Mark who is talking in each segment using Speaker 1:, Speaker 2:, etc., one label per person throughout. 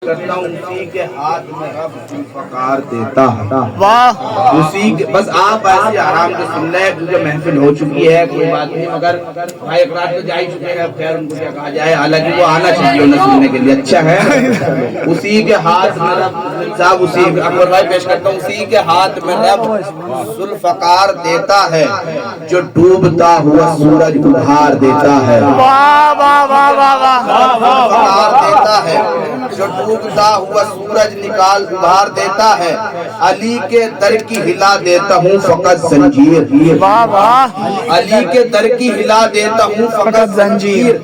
Speaker 1: کرتا ہوں اسی کے ہاتھ میں رب ذوالفقار دیتا ہے۔
Speaker 2: واہ
Speaker 1: اسی کے بس آپ ایسے آرام سے سن لیں کیونکہ محفل ہو چکی ہے، کوئی بات نہیں، مگر بھائی اقرار تو جا ہی چکے ہیں، خیر ان کو کیا کہا جائے، حالانکہ وہ آنا چاہیے انہیں سننے کے لیے، اچھا ہے۔ اسی کے ہاتھ میں رب صاحب اسی اکبر بھائی پیش کرتا ہوں، اسی کے ہاتھ میں رب ذوالفقار دیتا ہے، جو ڈوبتا ہوا سورج ابھار دیتا ہے۔
Speaker 2: واہ واہ واہ واہ
Speaker 1: ذوالفقار دیتا ہے جو ڈوبتا ہوا سورج نکال ابھار دیتا ہے، علی کے در کی ہلا دیتا ہوں فقط زنجیر،
Speaker 2: واہ واہ
Speaker 1: علی کے در کی ہلا دیتا ہوں فقط زنجیر،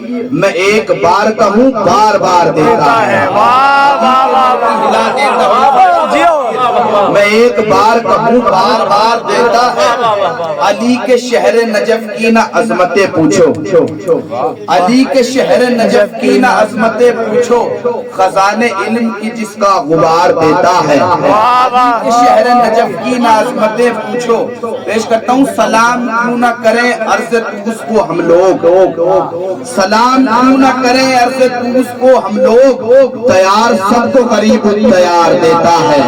Speaker 1: میں ایک بار کہوں بار بار دیتا ہے،
Speaker 2: واہ واہ واہ
Speaker 1: ہلا دیتا ہوں میں ایک بار کہوں بار بار دیتا ہے، علی کے شہر نجف کی نہ عظمتیں پوچھو، علی کے شہر نجف کی نہ عظمتیں پوچھو، خزانے علم کی جس کا غبار دیتا ہے، علی کے شہر نجف کی نہ عظمتیں پوچھو۔ پیش کرتا ہوں، سلام کیوں نہ کریں عرض طوس کو ہم لوگ، سلام کیوں نہ کریں عرض طوس کو ہم لوگ، تیار سب کو قریب تیار دیتا ہے،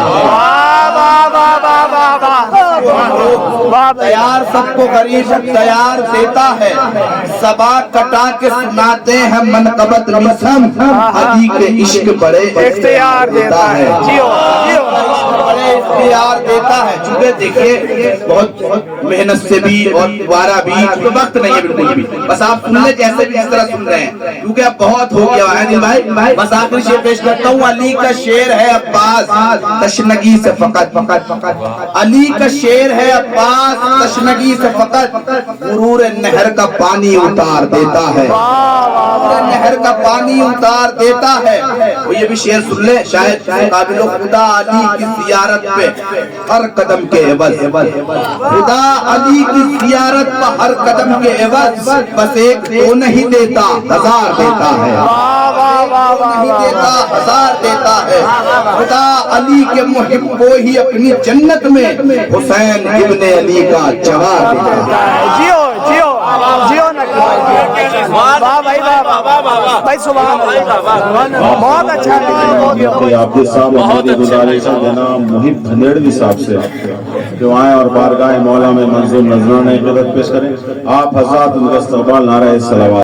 Speaker 1: تیار سب کو قریب تیار دیتا ہے، صبا کٹا کے سناتے ہیں منقبت مسم، علی کے عشق بڑے
Speaker 2: اختیار دیتا ہے،
Speaker 1: بڑے اختیار دیتا ہے۔ چونکہ دیکھیے بہت محنت سے بھی اور دوبارہ بھی کیونکہ وقت نہیں ہے بالکل بھی، بس آپ سن لیں جیسے بھی اس طرح سن رہے ہیں کیونکہ اب بہت ہو گیا ہے دل بھائی۔ بس آخری شعر پیش کرتا ہوں، علی کا شعر ہے عباس تشنگی سے فقط، علی کا شعر ہے عباس تشنگی سے فقط، غرور نہر کا پانی اتار دیتا ہے، نہر کا پانی اتار دیتا ہے۔ وہ یہ بھی شعر سن لیں شاید قابل خدا، علی کی زیارت پہ ہر قدم کے عوض، خدا علی کی زیارت پہ ہر قدم کے عوض، بس ایک دو نہیں دیتا ہزار دیتا ہے، نہیں دیتا ہزار دیتا ہے، خدا علی کے محب کو ہی اپنی جنت میں حسین ابن علی کا جواب دیتا ہے۔
Speaker 2: جیو جیو جیو واہ بھائی واہ بھائی سبحان اللہ، بہت اچھا
Speaker 3: آپ کے صاحب میری گزارش ہے جناب محب دھنیڑوی صاحب سے جو آئیں اور بارگاہ مولا میں منظور نذرانہ عقیدت پیش کریں، آپ حضرات ان کا استقبال نعرہ صلوات